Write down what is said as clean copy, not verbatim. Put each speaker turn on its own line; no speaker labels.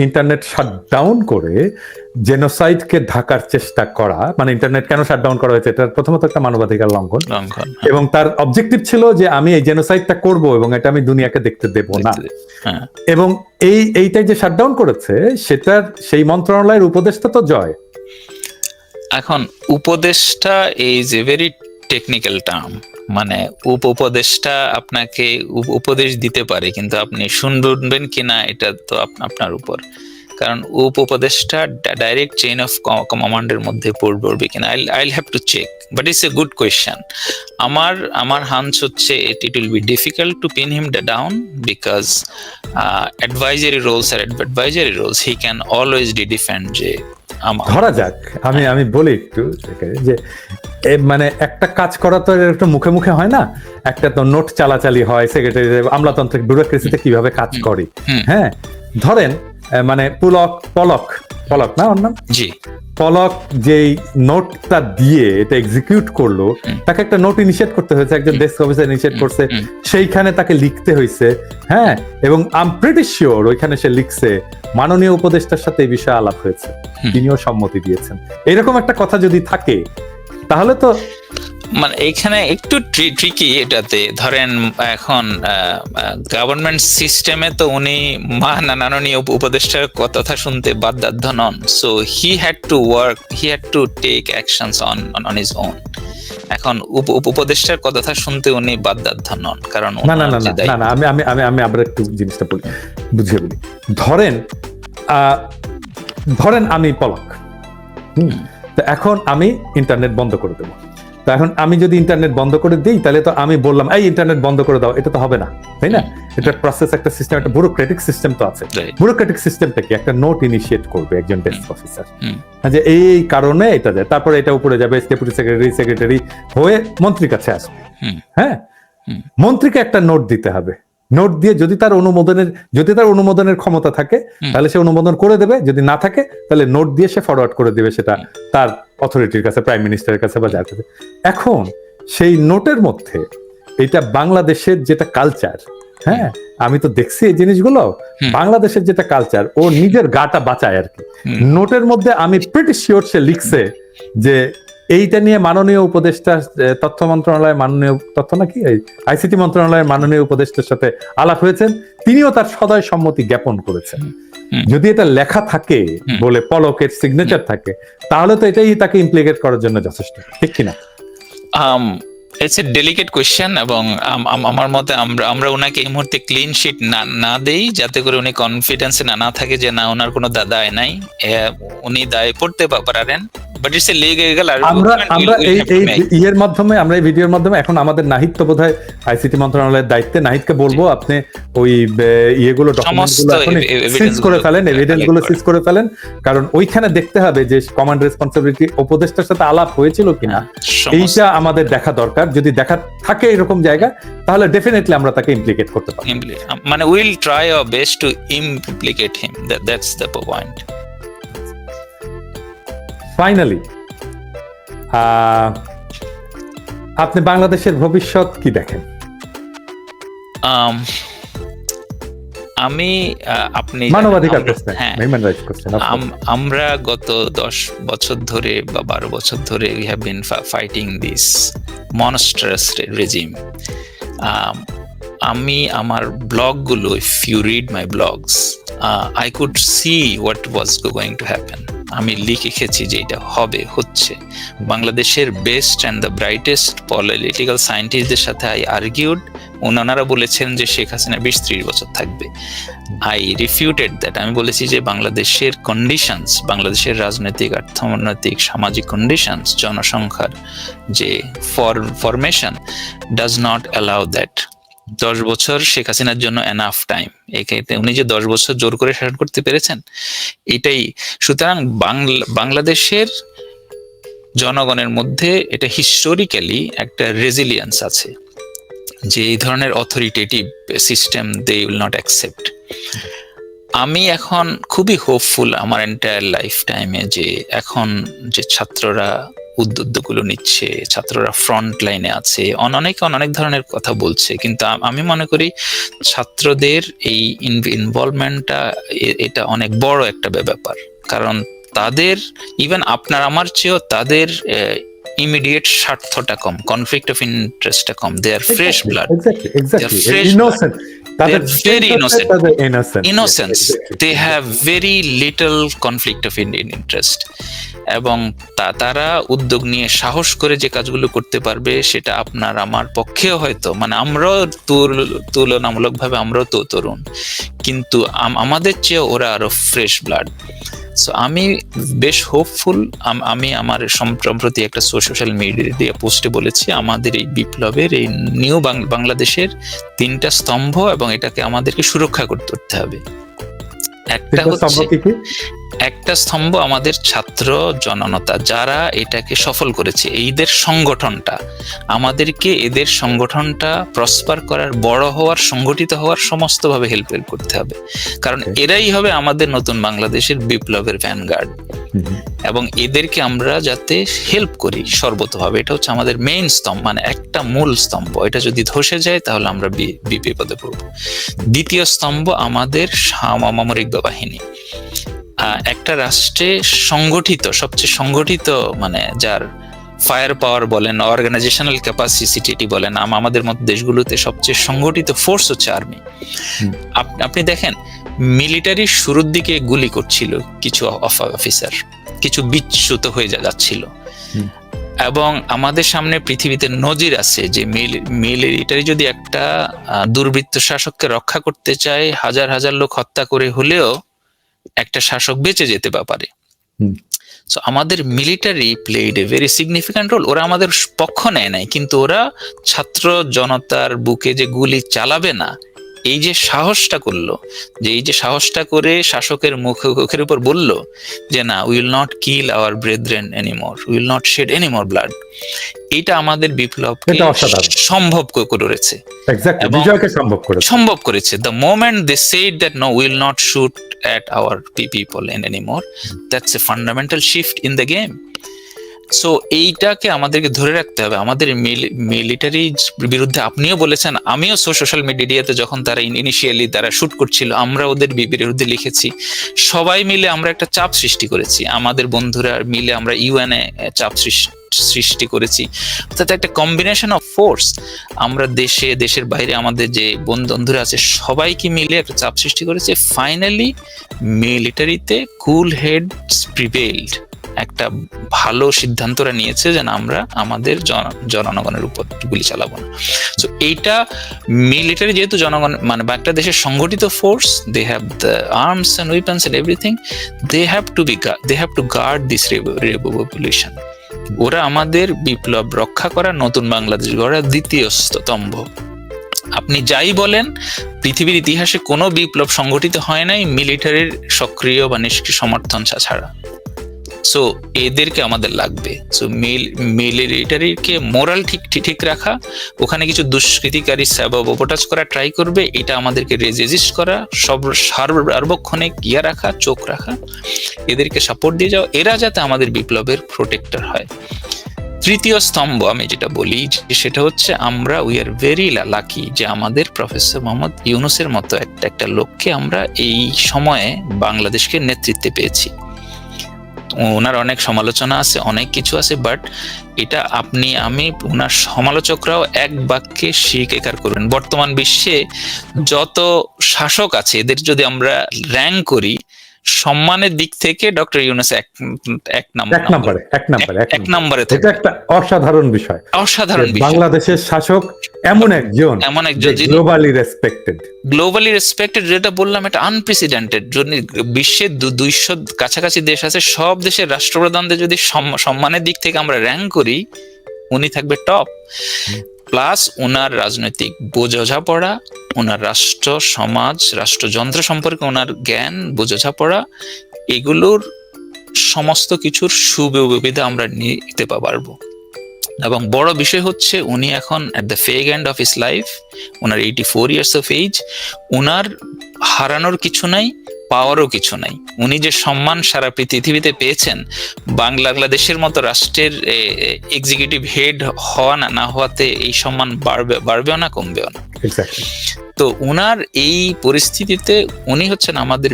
Internet shutdown করে জেনোসাইডকে ঢাকার চেষ্টা করা, মানে ইন্টারনেট কেন শাটডাউন করা হয়েছে, এটা প্রথমত একটা মানবাধিকার লঙ্ঘন, এবং তার অবজেক্টিভ ছিল যে আমি এই জেনোসাইডটা করব এবং এটা আমি দুনিয়াকে দেখতে দেব না। এবং এইটাই যে শাটডাউন করেছে সেটার সেই মন্ত্রণালয়ের উপদেষ্টা তো জয়।
এখন উপদেষ্টা is a very technical term, মানে উপদেষ্টা আপনাকে উপদেশ দিতে পারে, কিন্তু আপনি শুনবেন কিনা এটা তো আপনার উপর। কারণ উপদেষ্টা ডাইরেক্ট চেইন অফ কমান্ডের মধ্যে পড়বে কিনা, I'll have to check, but it's a good question. আমার হাঞ্চ হচ্ছে it will be difficult to pin him down, because advisory roles are advisory roles he can always defend. যে
ধরা যাক আমি বলি একটু যে মানে একটা কাজ করা তো একটা মুখে মুখে হয় না, একটা তো নোট চালাচালি হয়, সেক্রেটারি আমলাতান্ত্রিক ব্যুরোক্রেসিতে কিভাবে কাজ করে। হ্যাঁ, ধরেন মানে পলক না ওর নাম, জি পলক যেই নোটটা দিয়ে এটা এক্সিকিউট করলো, তাকে একটা নোট ইনিশিয়েট করতে হয়েছে, একজন ডেস্ক অফিসার ইনিশিয়েট করছে, সেইখানে তাকে লিখতে হয়েছে। হ্যাঁ, এবং আই এম প্রিটি শিওর ওইখানে সে লিখছে মাননীয় উপদেষ্টার সাথে এই বিষয়ে আলাপ হয়েছে, তিনিও সম্মতি দিয়েছেন। এরকম একটা কথা যদি থাকে তাহলে তো
মানে এখানে একটু ট্রিকি এটাতে। ধরেন এখন গভর্নমেন্ট সিস্টেমে তো উনি মাননীয় উপদেষ্টার কথা শুনতে বাধ্য নন, so he had to take actions on his own. এখন উপদেষ্টার কথা শুনতে উনি বাধ্য নন, কারণ
আমি আবার একটু জিনিসটা বুঝিয়ে বলি। ধরেন আমি পলক, তো এখন আমি ইন্টারনেট বন্ধ করে দেবো। তো এখন আমি যদি ইন্টারনেট বন্ধ করে দিই তাহলে তো আমি বললাম এই ইন্টারনেট বন্ধ করে দাও, এটা তো হবে না, তাই না? এটা প্রসেস, একটা সিস্টেম, একটা ব্যুরোক্রেটিক সিস্টেম তো আছে। ব্যুরোক্রেটিক সিস্টেমটা কি? একটা নোট ইনিশিয়েট করবে একজন ডেস্ক অফিসার, যে এই কারণে এটা যায়, তারপরে এটা উপরে যাবে, ডেপুটি সেক্রেটারি হয়ে মন্ত্রীর কাছে আসবে। হ্যাঁ, মন্ত্রীকে একটা নোট দিতে হবে। নোট দিয়ে যদি তার অনুমোদনের ক্ষমতা থাকে তাহলে সে অনুমোদন করে দেবে, যদি না থাকে তাহলে নোট দিয়ে সে ফরওয়ার্ড করে দেবে সেটা তার অথরিটির কাছে, প্রাইম মিনিস্টারের কাছে বা যার কাছে। এখন সেই নোটের মধ্যে এটা বাংলাদেশের যেটা কালচার, হ্যাঁ আমি তো দেখছি এই জিনিসগুলো, বাংলাদেশের যেটা কালচার, ও নিজের গাটা বাঁচায় আর কি। নোটের মধ্যে আমি প্রিটি শিওর সে লিখছে যে এইটা নিয়ে মাননীয় উপদেষ্টা, তথ্য মন্ত্রণালয়ের মাননীয় আইসিটি মন্ত্রণালয়ের মাননীয় উপদেষ্টার সাথে আলাপ হয়েছেন, তিনিও তার সদয় সম্মতি জ্ঞাপন করেছেন। যদি এটা লেখা থাকে বলে পলকের সিগনেচার থাকে, তাহলে তো এটাই তাকে ইমপ্লিকেট করার জন্য যথেষ্ট, ঠিক কিনা?
ইটস এ ডেলিকেট কোয়েশ্চেন, এবং আমার মতে আমরা ওনাকে এই মুহূর্তে ক্লিন শিট না দেই, যাতে করে উনি কনফিডেন্সে না থাকে যে না ওনার কোনো দায় নাই, উনি দায় পড়তে পারেন। বাট ইটস এ লিগ্যাল
আমরা এই মাধ্যমে, আমরা এই ভিডিওর মাধ্যমে এখন আমাদের নাহিদ তো বোধহয় আইসিটি মন্ত্রণালয়ের দায়িত্বে, নাহিদকে বলবো আপনি ওই ইয়েগুলো ডকুমেন্টগুলো সিজ করে ফেলেন, এভিডেন্সগুলো সিজ করে ফেলেন, কারণ ওইখানে দেখতে হবে যে কমান্ড রেসপন্সিবিলিটি উপদেষ্টার সাথে আলাপ হয়েছিল কিনা, এইটা আমাদের দেখা দরকার। যদি দেখা থাকে এরকম জায়গা, তাহলে ডেফিনেটলি আমরা তাকে ইমপ্লিকেট করতে পারি,
মানে will try our best to implicate him, that's the point.
Finally আপনি বাংলাদেশের ভবিষ্যৎ কি দেখেন?
আপনি
মানবাধিকার প্রশ্ন, হিউম্যান রাইটস কোশ্চেন।
আমরা গত 10 বছর ধরে বা 12 বছর ধরে we have been fighting this monstrous regime. আমি আমার ব্লগগুলো, if you read my blogs, I could see what was going to happen. আমি লিখেছি যে এটা হচ্ছে। বাংলাদেশের best and the brightest political সায়েন্টিস্টদের সাথে আই আর্গিউড, ওনারা বলেছেন যে শেখ হাসিনা 20-30 বছর থাকবে। I refuted that. আমি বলেছি যে বাংলাদেশের কন্ডিশনস, বাংলাদেশের রাজনৈতিক, অর্থনৈতিক, সামাজিক কন্ডিশনস, জনসংখ্যার যে formation does not allow that. 10 বছর শেখ হাসিনার জন্য এনাফ টাইম। এক্ষেত্রে উনি যে 10 বছর জোর করে শাসন করতে পেরেছেন, এটাই। সুতরাং বাংলাদেশের জনগণের মধ্যে এটা হিস্টোরিক্যালি একটা রেজিলিয়েন্স আছে, যে এই ধরনের authoritative system they will not accept. আমি এখন খুবই হোপফুল আমার এন্টায়ার লাইফ টাইমে, যে এখন যে ছাত্ররা উদ্যোগগুলো নিচ্ছে, ছাত্ররা ফ্রন্ট লাইনে আছে, অনেক ধরনের কথা বলছে, কিন্তু আমি মনে করি ছাত্রদের এই ইনভলভমেন্টটা এটা অনেক বড় একটা ব্যাপার। কারণ তাদের ইভেন আপনার আমার চেয়েও তাদের ইমিডিয়েট স্বার্থটা কম, কনফ্লিক্ট অফ ইন্টারেস্টটা কম, they are fresh blood,
innocent, তাদের
very innocent.
তাদের innocent.
innocence.
Yes, exactly.
They have very little conflict of interest. এবং তারা উদ্যোগ নিয়ে সাহস করে যে কাজগুলো করতে পারবে সেটা আপনার আমার পক্ষেও হয়তো, মানে আমরাও তুলনামূলকভাবে আমরাও তো তরুণ, কিন্তু আমাদের চেয়ে ওরা আরো ফ্রেশ ব্লাড। সো আমি বেশ হোপফুল। আমি আমার সম্প্রতি একটা সোশ্যাল মিডিয়া পোস্টে বলেছি আমাদের এই বিপ্লবের, এই নিউ বাংলাদেশের 3টা স্তম্ভ, এবং এটাকে আমাদেরকে সুরক্ষা করতে হবে। একটা স্তম্ভ আমাদের ছাত্র জনতা, যারা এটাকে সফল করেছে, এইদের সংগঠনটা, আমাদেরকে এদের সংগঠনটা প্রসপার করার, বড় হওয়ার, সংগঠিত হওয়ার সমস্তভাবে হেল্প করতে হবে, কারণ এরাই হবে আমাদের নতুন বাংলাদেশের বিপ্লবের ভ্যানগার্ড। এবং এদেরকে আমরা যাতে হেল্প করি সর্বতভাবে, এটা হচ্ছে আমাদের মেইন স্তম্ভ, মানে একটা মূল স্তম্ভ। এটা যদি ধসে যায় তাহলে আমরা বিপদে পড়ব। দ্বিতীয় স্তম্ভ আমাদের সামরিক বাহিনী। একটা রাষ্ট্রে সংগঠিত, সবচেয়ে সংগঠিত, মানে যার ফায়ার পাওয়ার বলেন, অর্গানাইজেশনাল ক্যাপাসিটি বলেন, আমাদের মতো দেশগুলোতে সবচেয়ে সংগঠিত ফোর্স হচ্ছে আর্মি। আপনি দেখেন মিলিটারির শুরুর দিকে গুলি করছিল কিছু অফিসার, কিছু বিচ্যুত হয়ে যাচ্ছিল, এবং আমাদের সামনে পৃথিবীতে নজির আছে যে মিলিটারি যদি একটা দুর্বৃত্ত শাসককে রক্ষা করতে চায়, হাজার হাজার লোক হত্যা করে হলেও একটা শাসক বেঁচে যেতে পারে। সো আমাদের military played a very significant role. ওরা আমাদের পক্ষ নেয় নাই, কিন্তু ওরা ছাত্র জনতার বুকে যে গুলি চালাবে না, এই যে সাহসটা করলো, যে এই যে সাহসটা করে শাসকের মুখের উপর বলল যে না, will not kill our brethren anymore, will not shed anymore blood, এটা আমাদের বিপ্লবকে সম্ভব করেছে, সম্ভব করেছে। The moment they said that no, will not shoot at our people anymore, that's a fundamental shift in the game. So এইটাকে আমাদেরকে ধরে রাখতে হবে। আমাদের মিলিটারি বিরুদ্ধে আপনিও বলেছেন, আমিও সোশ্যাল মিডিয়াতে যখন তারা ইনিশিয়ালি তারা শুট করছিল, আমরা ওদের বিরুদ্ধে লিখেছি, সবাই মিলে আমরা একটা চাপ সৃষ্টি করেছি, আমাদের বন্ধুরা মিলে আমরা ইউএনএ চাপ সৃষ্টি করেছি। অর্থাৎ একটা কম্বিনেশন অফ ফোর্স, আমরা দেশের বাইরে আমাদের যে বন্ধুরা আছে সবাইকে মিলে একটা চাপ সৃষ্টি করেছে। ফাইনালি মিলিটারিতে কুল হেডস প্রিভেইলড, একটা ভালো সিদ্ধান্তরা নিয়েছে যে আমরা আমাদের জনগণের উপর গুলি চালাবো না। সো এইটা মিলিটারি যেহেতু জনগণ, মানে একটা দেশের সংগঠিত force, they have the arms and weapons and everything, they have to guard this revolution. ওরা আমাদের বিপ্লব রক্ষা করা, নতুন বাংলাদেশ গড়ার দ্বিতীয় স্তম্ভ। আপনি যাই বলেন, পৃথিবীর ইতিহাসে কোনো বিপ্লব সংগঠিত হয় নাই মিলিটারির সক্রিয় বা নিষ্ক্রিয় সমর্থন ছাড়া। সো এদেরকে আমাদের লাগবে। সো মিলিটারিকে মোরাল ঠিক রাখা, ওখানে কিছু দুষ্কৃতিকারী সাববোটাজ করা ট্রাই করবে, এটা আমাদেরকে রেজিস্ট করা, সব সার্বক্ষণিক রাখা, চোখ রাখা, এদেরকে সাপোর্ট দিয়ে যাও, এরা যাতে আমাদের বিপ্লবের প্রোটেক্টর হয়। তৃতীয় স্তম্ভ আমি যেটা বলি, সেটা হচ্ছে আমরা উই আর ভেরি লাকি যে আমাদের প্রফেসর মোহাম্মদ ইউনূসের মতো একটা লোককে আমরা এই সময়ে বাংলাদেশকে নেতৃত্বে পেয়েছি। ওনার অনেক সমালোচনা আছে, অনেক কিছু আছে, বাট এটা আপনি আমি ওনার সমালোচকরাও এক বাক্যে স্বীকার করবেন। বর্তমান বিশ্বে যত শাসক আছে এদের যদি আমরা র্যাঙ্ক করি, সম্মানের দিক থেকে ডক্টর ইউনূস এক নম্বরে।
এটা একটা অসাধারণ বিষয়। বাংলাদেশের শাসক এমন একজন
গ্লোবালি রেসপেক্টেড, যেটা বললাম এটা আনপ্রেসিডেন্টেড। যদি বিশ্বের 200 কাছাকাছি দেশ আছে, সব দেশের রাষ্ট্রপ্রধানদের যদি সম্মানের দিক থেকে আমরা র্যাঙ্ক করি, উনি থাকবে টপ। প্লাস ওনার রাজনৈতিক বোঝাপড়া, ওনার রাষ্ট্র সমাজ রাষ্ট্রযন্ত্র সম্পর্কে ওনার জ্ঞান, বোঝাপড়া, এগুলোর সমস্ত কিছুর সুবিধা আমরা নিতে পারবো। এবং বড় বিষয় হচ্ছে উনি এখন at the fag end of his life, ওনার 84 ইয়ার্স অফ এজ, ওনার হারানোর কিছু নাই, পাওয়ারও কিছু নাই। উনি যে সম্মান সারা পৃথিবীতে পেয়েছেন, বাংলাদেশের মতো রাষ্ট্রের এক্সিকিউটিভ হেড হওয়া না হওয়াতে এই সম্মান বাড়বেও না, কমবেও না।
এক্স্যাক্টলি।
তো উনার এই পরিস্থিতিতে উনি হচ্ছেন আমাদের